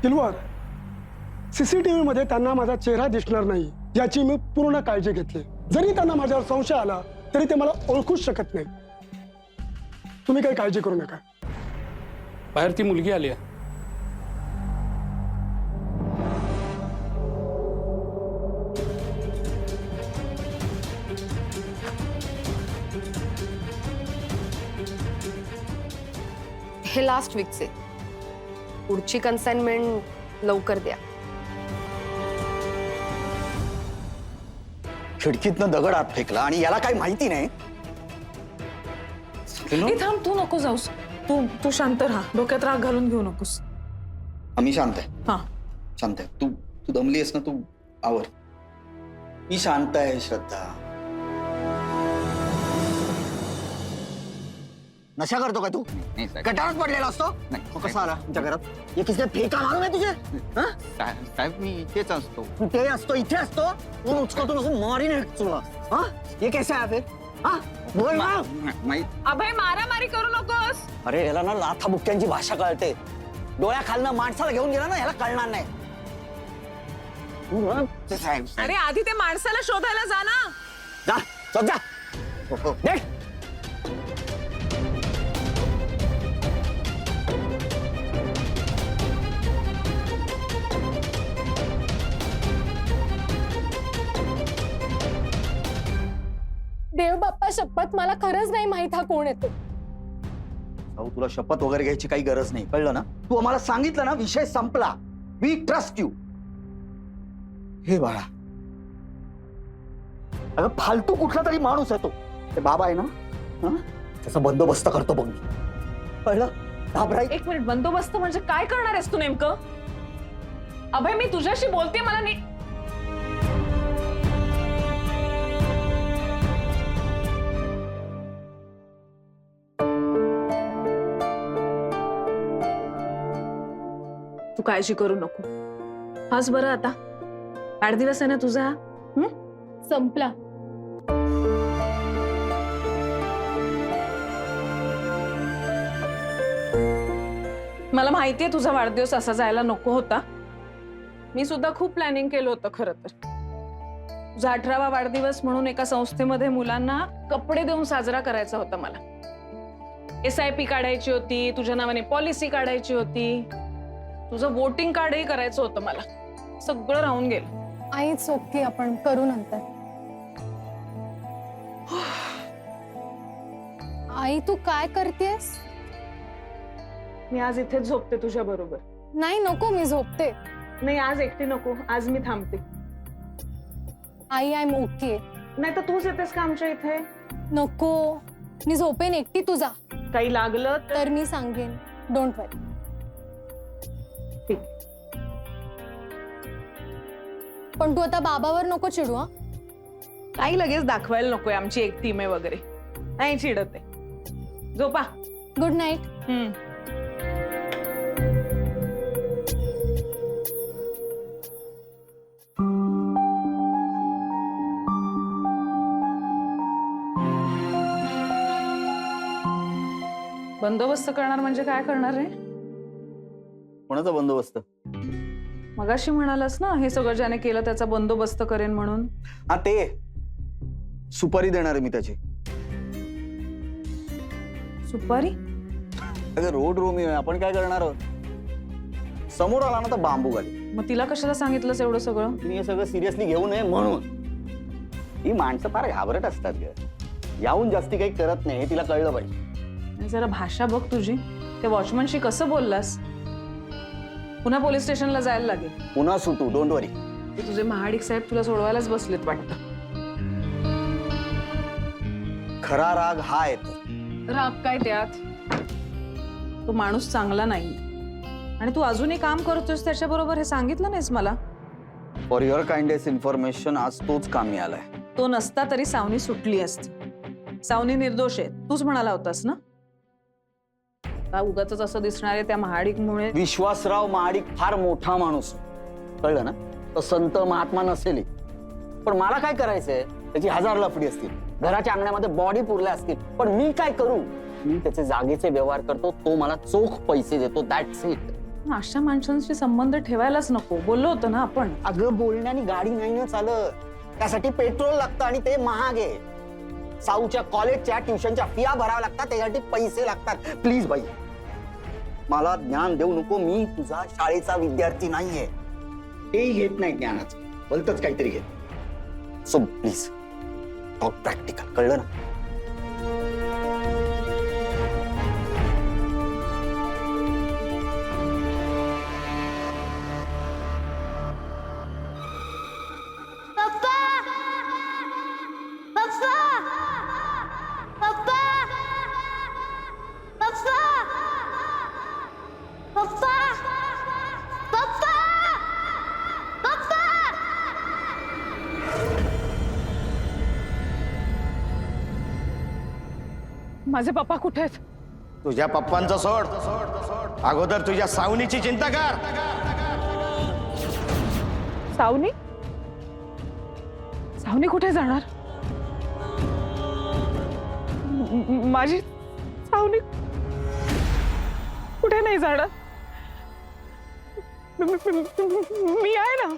किलवर CCTV मध्ये त्यांना माझा चेहरा दिसणार नाही याची मी पूर्ण काळजी घेतली. जरी त्यांना माझ्यावर संशय आला तरी ते मला ओळखूच शकत नाही. तुम्ही काही काळजी करू नका. बाहेर ती मुलगी आली आहे. हे लास्ट वीकचे. पुढची कन्साइनमेंट लवकर द्या. खिडकीतनं दगड आत फेकला आणि याला काही माहिती नाही. ए थांब, तू नको जाऊस. तू तू शांत राहा, डोक्यात राग घालून घेऊ नकोस. आम्ही शांत आहे. हा शांत आहे. तू तू दमली आहेस ना, तू आवर. मी शांत आहे श्रद्धा. नशा करतो का तू? गटारात पडलेला असतो. मग कसा आला तुमच्या घरात? हे किती फेका मारून आहे तुझे? साहेब मी इथेच असतो. कुठे असतो? इथे असतो. तू उचकतो नको, मारीन एक तुला. हा हे कैसा आहे फिर? हा बोल ना. अभय, मारामारी करू नकोस. अरे याला ना लाथा बुक्क्यांची भाषा कळते. डोळ्याखालनं माणसाला घेऊन गेला ना, याला कळणार नाही. तू ना ते साहेब अरे आधी ते माणसाला शोधायला जा ना. जा शोध जा. देख. देव बाप्पा शपथ, मला खरंच नाही माहित हा कोण येतो. भाऊ तुला शपथ वगैरे घ्यायची काही गरज नाही, कळलं ना? तू आम्हाला सांगितलं ना, विषय संपला. We trust you. हे बाळा, अगं फालतू कुठला तरी माणूस आहे तो. ते बाबा आहे ना, हा? त्याचा बंदोबस्त करतो बघ मी. कळलं? घाबराय. एक मिनिट, बंदोबस्त म्हणजे काय करणार आहेस तू नेमकं? अभय, मी तुझ्याशी बोलते, मला नीट. तू काळजी करू नको. हाच बरं आता. वाढदिवस आहे ना तुझा. संपला. मला माहितीये तुझा वाढदिवस असा जायला नको होता. मी सुद्धा खूप प्लॅनिंग केलं होतं खरं तर. तुझा 18वा वाढदिवस म्हणून एका संस्थेमध्ये मुलांना कपडे देऊन साजरा करायचा होता मला. SIP काढायची होती, तुझ्या नावाने पॉलिसी काढायची होती, तुझं वोटिंग कार्डही करायचं होतं मला. सगळं राहून गेलं. आईच ओके, आपण करू नंतर. आई तू काय करतेस? मी आज इथेच झोपते तुझ्या बरोबर. नाही नको, मी झोपते. नाही, आज एकटी नको. आज मी थांबते. आई आय एम ओके. नाही तर तूच येतेस का आमच्या इथे? नको, मी झोपेन एकटी. तुझा काही लागलं तर मी सांगेन. डोंट वरी. ठीक. पण तू आता बाबावर नको चिडू. हा, काही लगेच दाखवायला नकोय आमची एक टीम आहे वगैरे. नाही चिडत आहे. झोपा. Good night. बंदोबस्त करणार म्हणजे काय करणार रे? कोणाचा बंदोबस्त? मगाशी म्हणालास ना, हे सगळं ज्याने केलं त्याचा बंदोबस्त करेन म्हणून. हा ते सुपारी देणार आहे मी त्याची. सुपारी? अगं रोड रोमिओ आहे, आपण काय करणार आहोत? समोर आला ना तर बांबू घाली. मग तिला कशाला सांगितलंस एवढं सगळं? तिने हे सगळं सिरियसली घेऊ नये म्हणून. ही माणसं फार घाबरट असतात ग. याहून जास्ती काही करत नाही हे तिला कळलं पाहिजे. आणि जरा भाषा बघ तुझी. त्या वॉचमनशी कसं बोललास? पुन्हा पोलीस स्टेशनला जायला लागेल. पुन्हा सुटू, डोंट वरी. तुझे महाडिक साहेब तुला सोडवायलाच बसलेत वाटतं. खरा राग हा येतो. राग काय त्यात? तो माणूस चांगला नाही आणि तू अजूनही काम करतोस त्याच्याबरोबर, हे सांगितलं नाहीस मला. फॉर युअर काइंडेस्ट इन्फॉर्मेशन, आज तोच कामी आलाय. तो नसता तरी सावनी सुटली असती. सावनी निर्दोष आहे, तूच म्हणाला होतास ना. का उगाच असं दिसणार आहे त्या महाडिकमुळे? विश्वासराव महाडिक फार मोठा माणूस, कळलं ना? तो संत महात्मा नसेल, पण मला काय करायचंय? त्याची 1000 लफडी असतील, घराच्या अंगणामध्ये बॉडी पुरल्या असतील, पण मी काय करू? मी त्याचे जागेचे व्यवहार करतो, तो मला चोख पैसे देतो. That's it. अशा माणसांशी संबंध ठेवायलाच नको, बोललो होतो ना आपण. अगं बोलण्याने गाडी नाही ना चालत, त्यासाठी पेट्रोल लागतं आणि ते महाग आहे. साऊच्या कॉलेजच्या ट्युशनच्या फिया भराव्या लागतात, त्यासाठी पैसे लागतात. प्लीज बाई, मला ज्ञान देऊ नको. मी तुझा शाळेचा विद्यार्थी नाहीये. तेही घेत नाही ज्ञानाचं, भलतच काहीतरी घेत. सो प्लीज टॉक प्रॅक्टिकल, कळलं ना? माझे पप्पा कुठे आहेत? तुझ्या पप्पांचं सोड, अगोदर तुझ्या सावनीची चिंता कर. सावनी? सावनी कुठे जाणार? माझी सावनी कुठे नाही जाणार. मी आहे ना.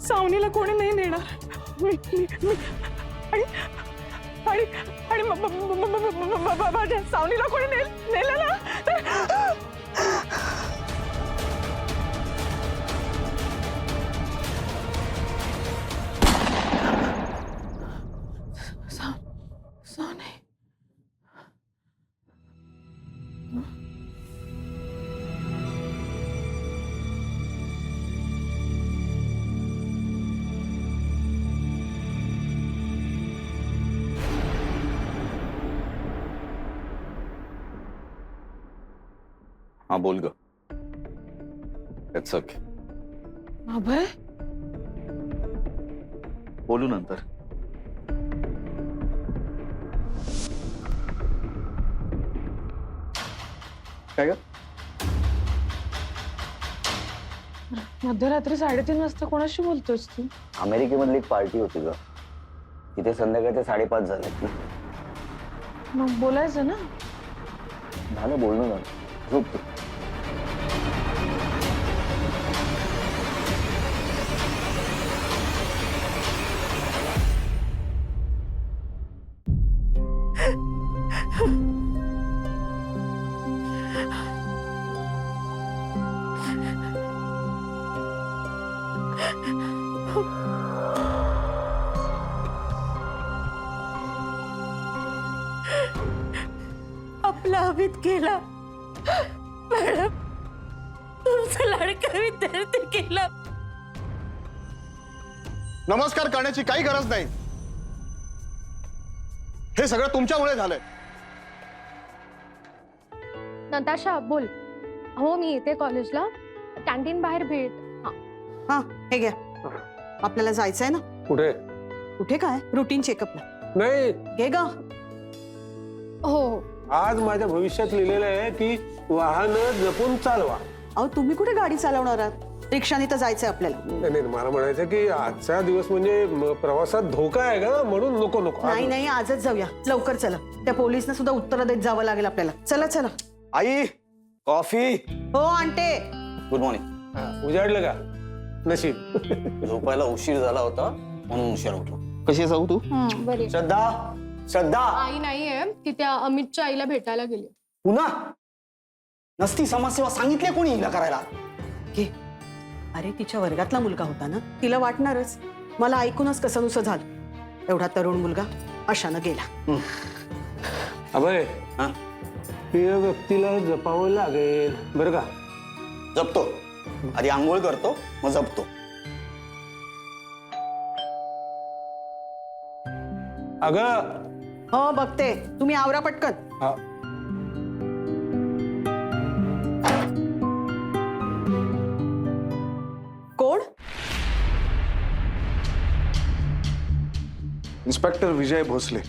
सावनीला कोणी नाही नेणार. आणि माझ्या सावनीला कोणी नेलं ना तर सावनी. हा बोल ग. इट्स ओके, अभय, बोलू नंतर. काय ग? मध्यरात्री 3:30 वाजता कोणाशी बोलतोस तू? अमेरिकेमधली एक पार्टी होती ग, तिथे संध्याकाळचे 5:30 झाले. मग बोलायचं ना. झालं बोलणं झालं. झोप तू. आपला अमित गेला मॅडम, तुमचा लाडका विद्यार्थी गेला. नमस्कार करण्याची काही गरज नाही. हे सगळं तुमच्यामुळे झालंय. नताशा बोल. हो मी येते कॉलेजला, कॅन्टीन बाहेर भेट. हा हे घ्या, आपल्याला जायचंय ना. कुठे? कुठे काय, रुटीन चेकअपला. नाही, घे ग. हो आज माझ्या भविष्यात लिहिलेलं आहे की वाहन जपून चालवा. अहो तुम्ही कुठे गाडी चालवणार आहात, रिक्षाने तर जायचंय आपल्याला. नाही, मला म्हणायचं की आजचा दिवस म्हणजे प्रवासात धोका आहे का, म्हणून नको नको. नाही नाही, आजच जाऊया लवकर. चला, त्या पोलिसने सुद्धा उत्तर देत जावं लागेल आपल्याला. चला चला. आई कॉफी. हो आणते. Good morning. उजाडलं का नशीब. झोपायला उशीर झाला होता म्हणून उशीर उठलो. कशी जाऊ तू? बरे. श्रद्धा, श्रद्धा आई नाहीये, ती त्या अमितच्या आईला भेटायला गेली. पुन्हा नसती समाजसेवा सांगितले कोणी हिला करायला? घे. अरे तिच्या वर्गातला मुलगा होता ना, तिला वाटणारच. मला ऐकूनच कसं नुसतं झालं. एवढा तरुण मुलगा अशानं गेला. अभय, हा? प्रिय व्यक्तीला जपावं लागेल बरं का. जपतो. आधी आंघोळ करतो, मग जपतो. अगं. हो बघते, तुम्ही आवरा पटकन. हा. कोण? इन्स्पेक्टर विजय भोसले.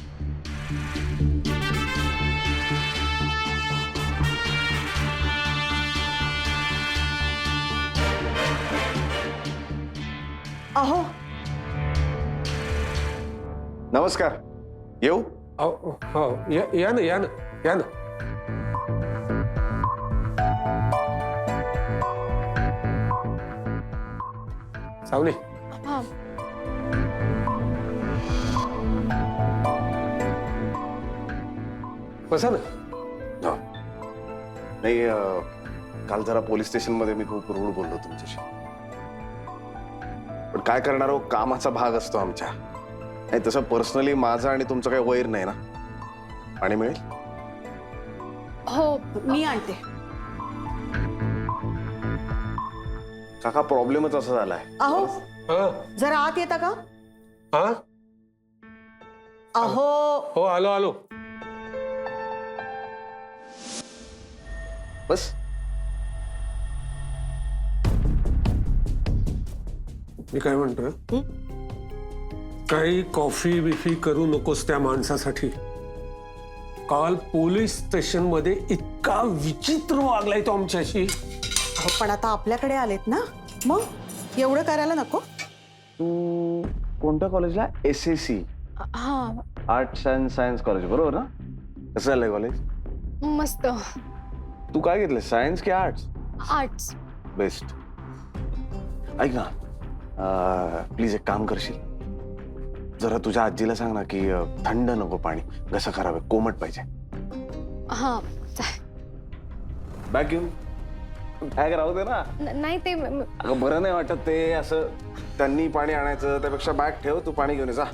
अहो नमस्कार, येऊ? हो, या ना या ना या ना. सावनी हा बसा ना. नाही काल जरा पोलीस स्टेशन मध्ये मी खूप रूढ बोललो तुमच्याशी. पण काय करणार हो, कामाचा भाग असतो आमच्या. नाही तसं पर्सनली माझं आणि तुमचं काही वैर नाही ना. पाणी मिळेल? हो मी आणते. काका प्रॉब्लेमच असा झालाय. अहो हा जरा आत येता का? हा अहो हो आलो आलो. बस मी काय म्हणतोय, काही कॉफी बिफी करू नकोस त्या माणसासाठी. काल पोलीस स्टेशन मध्ये इतका विचित्र वागलाय तो आमच्याशी. अहो, पण आता आपल्याकडे आलेत ना, मग एवढं करायला नको. तू कोणत्या कॉलेजला? SAC हा आर्ट्स अँड सायन्स कॉलेज, बरोबर ना? कसं झालंय कॉलेज? मस्त. तू काय घेतलं, सायन्स की आर्ट्स? आर्ट्स. बेस्ट. ऐक ना, प्लीज एक काम करशील, जरा तुझ्या आजीला सांग ना की थंड नको पाणी, घसा खराब आहे, कोमट पाहिजे. हा बॅग घेऊन बॅग राहू दे ना. नाही ते अगं बरं नाही वाटत ते असं त्यांनी पाणी आणायचं, त्यापेक्षा बॅग ठेव, तू पाणी घेऊन ये जा.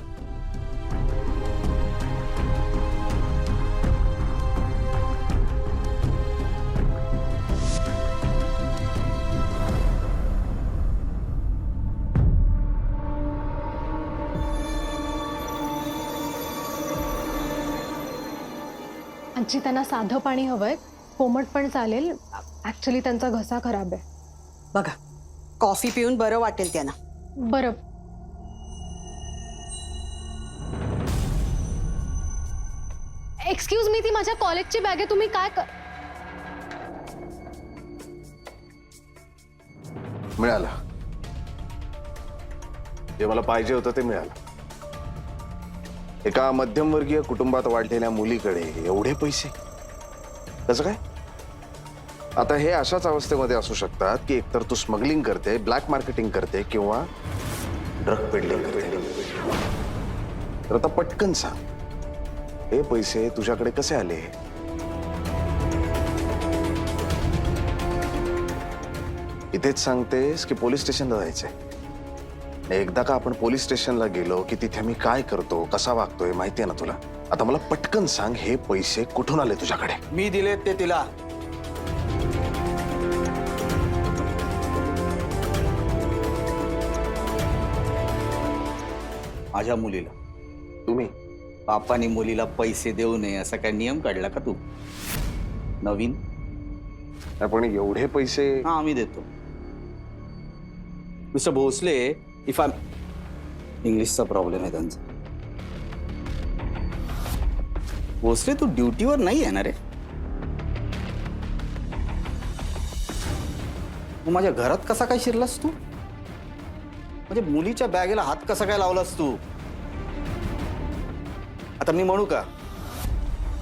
आजी त्यांना साधं पाणी हवंय, कोमट पण चालेल. ऍक्च्युली त्यांचा घसा खराब आहे. बघा, कॉफी पिऊन बरं वाटेल त्यांना. बरं. एक्सक्यूज मी, ती माझ्या कॉलेजची बॅग आहे. तुम्ही काय मिळालं जे मला पाहिजे होतं ते मिळालं. एका मध्यमवर्गीय कुटुंबात वाढलेल्या मुलीकडे एवढे पैसे कसं काय? आता हे अशाच अवस्थेमध्ये असू शकतात की एकतर तू स्मगलिंग करते, ब्लॅक मार्केटिंग करते किंवा ड्रग पेडलिंग करते. तर आता पटकन सांग, हे पैसे तुझ्याकडे कसे आले? इथेच सांगतेस की पोलीस स्टेशनला जायचंय? एकदा का आपण पोलीस स्टेशनला गेलो की तिथे मी काय करतो, कसा वागतोय माहितीये ना तुला. आता मला पटकन सांग, हे पैसे कुठून आले तुझ्याकडे? मी दिले ते तिला. माझ्या मुलीला. तुम्ही? बापाने मुलीला पैसे देऊ नये असा काय नियम काढला का तू? नवीन? पण एवढे पैसे? हा, आम्ही देतो. मिस्टर भोसले, इफ आय इंग्लिशचा प्रॉब्लेम आहे त्यांचा. भोसले, तू ड्युटीवर नाही आहे ना रे? तू माझ्या घरात कसा काय शिरलास तू? म्हणजे मुलीच्या बॅगेला हात कसा काय लावलास तू? आता मी म्हणू का,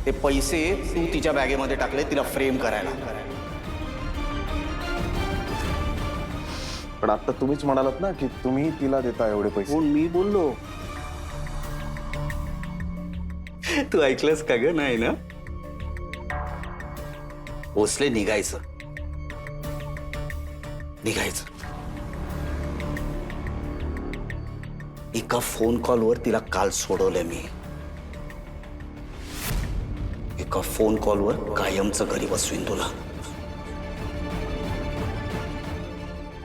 ते पैसे तू तिच्या बॅगेमध्ये टाकले तिला फ्रेम करायला. पण आता तुम्हीच म्हणालात ना की तुम्ही तिला देता एवढे पैसे. कोण? मी बोललो? तू ऐकलंस का ग? नाही ना? भोसले, निघायचं. एका फोन कॉलवर तिला काल सोडवलंय मी. एका फोन कॉलवर कायमचं घरी बसवीन तुला.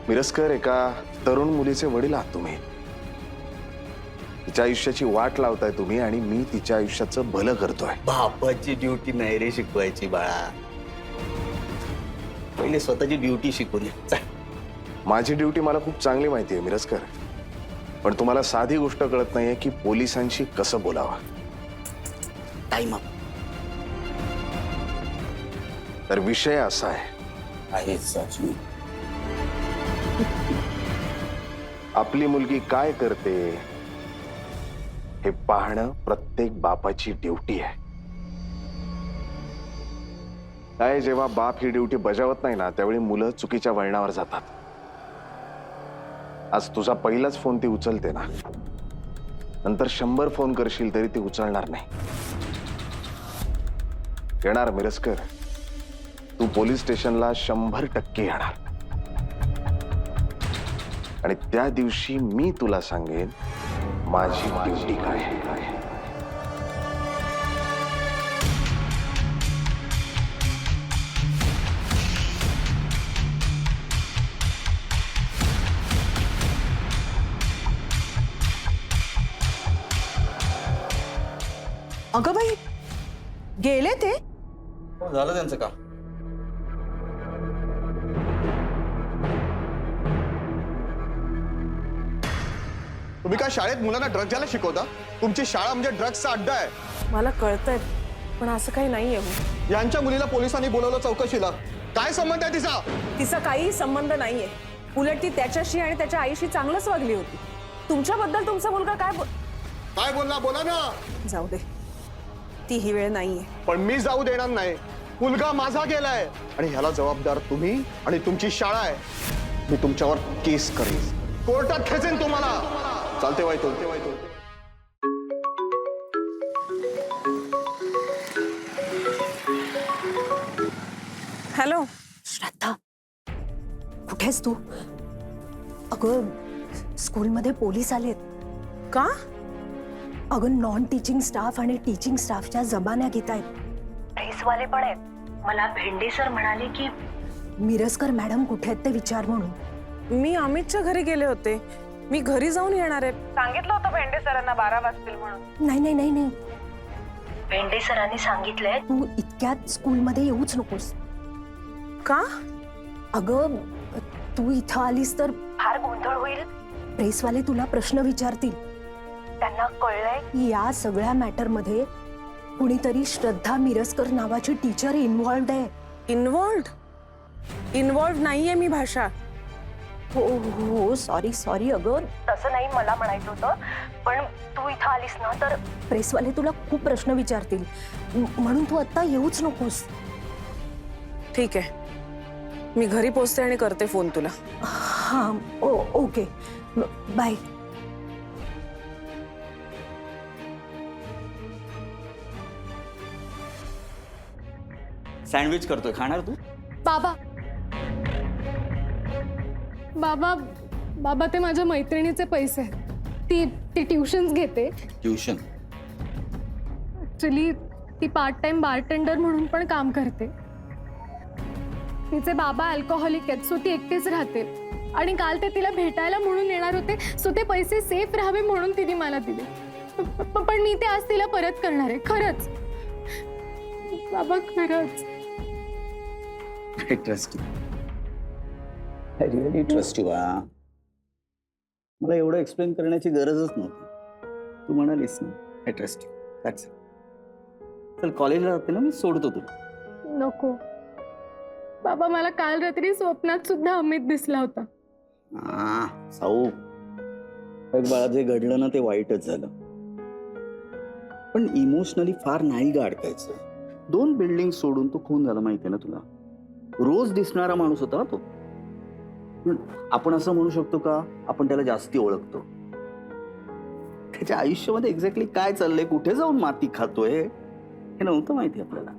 मिरजकर, एका तरुण मुलीचे वडील आहात तुम्ही. तिच्या आयुष्याची वाट लावताय तुम्ही आणि मी तिच्या आयुष्याचं भलं करतोय. बापाची ड्युटी नाही रे शिकवायची बाळा. पहिले स्वतःची ड्युटी शिकून ये. माझी ड्युटी मला खूप चांगली माहिती आहे मिरजकर, पण तुम्हाला साधी गोष्ट कळत नाहीये की पोलिसांशी कसं बोलावं. Time up. तर विषय असा आहे साजू, आपली मुलगी काय करते हे पाहणं प्रत्येक बापाची ड्युटी आहे. काय, जेव्हा बाप ही ड्युटी बजावत नाही ना, त्यावेळी मुलं चुकीच्या वळणावर जातात. आज तुझा पहिलाच फोन ती उचलते ना, नंतर 100 फोन करशील तरी ती उचलणार नाही. येणार मिरजकर, तू पोलीस स्टेशनला 100% येणार. आणि त्या दिवशी मी तुला सांगेन माझी ड्युटी काय आहे. अगं बाई, गेले ते? झालं त्यांचं काम. तुम्ही काय शाळेत मुलांना ड्रग्ज द्यायला शिकवता? तुमची शाळा म्हणजे ड्रग्जचा अड्डा आहे. मला कळतंय, पण असं काही नाहीये. यांच्या मुलीला पोलिसांनी बोलवलं चौकशीला. काय संबंध आहे तिचा? तिचा काही संबंध नाहीये. उलट ती त्याच्याशी आणि त्याच्या आईशी चांगलंच वागली होती. तुमच्याबद्दल तुमचा मुलगा काय बोलला? बोला ना. जाऊ दे, ती ही वेळ नाहीये. पण मी जाऊ देणार नाही. मुलगा माझा गेलाय आणि ह्याला जबाबदार तुम्ही आणि तुमची शाळा आहे. मी तुमच्यावर केस करेन, कोर्टात खेचेन तुम्हाला. चालते वाईट. हॅलो श्रद्धा, कुठेस तू? अगं, स्कूलमध्ये पोलीस आलेत. का? अगं, नॉन टीचिंग स्टाफ आणि टीचिंग स्टाफच्या जबान्या घेत आहेत. प्रेसवाले पण आहेत. मला भेंडे सर म्हणाले की मिरजकर मॅडम कुठे आहेत ते विचार म्हणून. मी अमितच्या घरी गेले होते. मी घरी जाऊन येणार आहे. सांगितलं होतं भेंडे सरांना 12 वाजतील म्हणून. नाही. भेंडे सरांनी सांगितलंय तू इतक्यात स्कूलमध्ये येऊच नकोस. का? अगं, तू इथं आलीस तर फार गोंधळ होईल. प्रेसवाले तुला प्रश्न विचारतील. त्यांना कळलंय की या सगळ्या मॅटर मध्ये कुणीतरी श्रद्धा मिरजकर नावाची टीचर इन्व्हॉल्ड आहे. इन्व्हॉल्ड नाहीये मी भाषा. हो, सॉरी अगं, तसं नाही मला म्हणायचं होतं. पण तू इथं आलीस ना तर प्रेसवाले तुला खूप प्रश्न विचारतील. म्हणून तू आता येऊच नकोस. ठीक आहे, मी घरी पोहोचते आणि करते फोन तुला. हा, ओके, बाय. सँडविच करतोय, खाणार तू? बाबा ते माझ्या मैत्रिणीचे पैसे आहेत. ती ट्युशन्स घेते. ट्युशन? ऍक्च्युली ती पार्ट टाइम बारटेंडर म्हणून पण काम करते. तिचे बाबा अल्कोहोलिक आहेत, सो ती एकटीच राहते. आणि काल ते तिला भेटायला म्हणून येणार होते, सो ते पैसे सेफ राहावे म्हणून तिने मला दिले. पण मी ते आज तिला परत करणार आहे. खरंच बाबा, खरंच. I trust you. I really trust you. मला एवढं एक्सप्लेन करण्याची गरजच नव्हती. तू म्हणालीस ना, I trust you. That's it. चल, कॉलेजला जाते ना, मी सोडतो तुला. नको बाबा, मला काल रात्री स्वप्नात सुद्धा अमित दिसला होता. साऊ, बाळा, जे घडलं ना ते वाईटच झालं. पण इमोशनली फार नाही गा अडकायचं. 2 बिल्डिंग सोडून तो खून झाला, माहितीये ना तुला. रोज दिसणारा माणूस होता तो. पण आपण असं म्हणू शकतो का आपण त्याला जास्ती ओळखतो? त्याच्या आयुष्यामध्ये एक्झॅक्टली काय चाललंय, कुठे जाऊन माती खातोय, हे नव्हतं माहिती आपल्याला.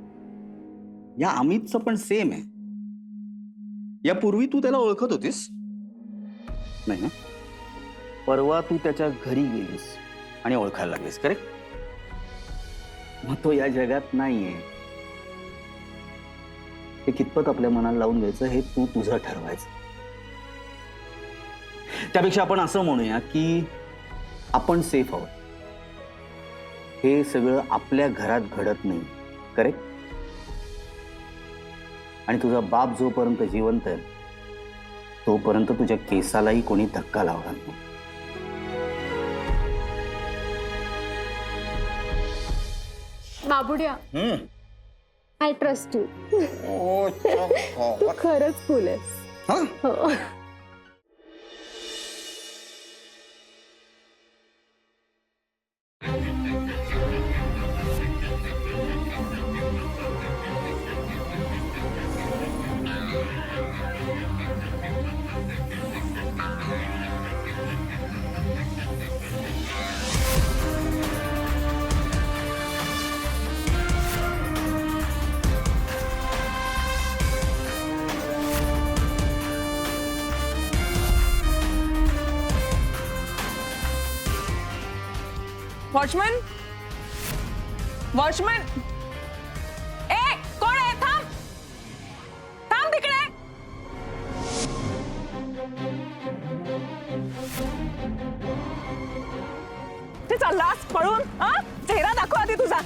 या अमितचं पण सेम आहे. यापूर्वी तू त्याला ओळखत होतीस नाही ना? परवा तू त्याच्या घरी गेलीस आणि ओळखायला लागलीस, करेक्ट? मग तो या जगात नाहीये. हे कितपत आपल्या मनाला लावून घ्यायचं हे तू तुझं ठरवायचं. त्यापेक्षा आपण असं म्हणूया की आपण सेफ आहोत. हे सगळं आपल्या घरात घडत नाही, करेक्ट? आणि तुझा बाप जोपर्यंत जिवंत आहे तोपर्यंत तुझ्या केसालाही कोणी धक्का लावणार नाही. बाबुड्या, आय ट्रस्ट यू. तू खरंच कूल आहेस. हो. वॉचमॅन वॉचमॅन ए कोण आहे थांब थांब तिकडे ते चाललास पळून हा चेहरा दाखव आधी तुझा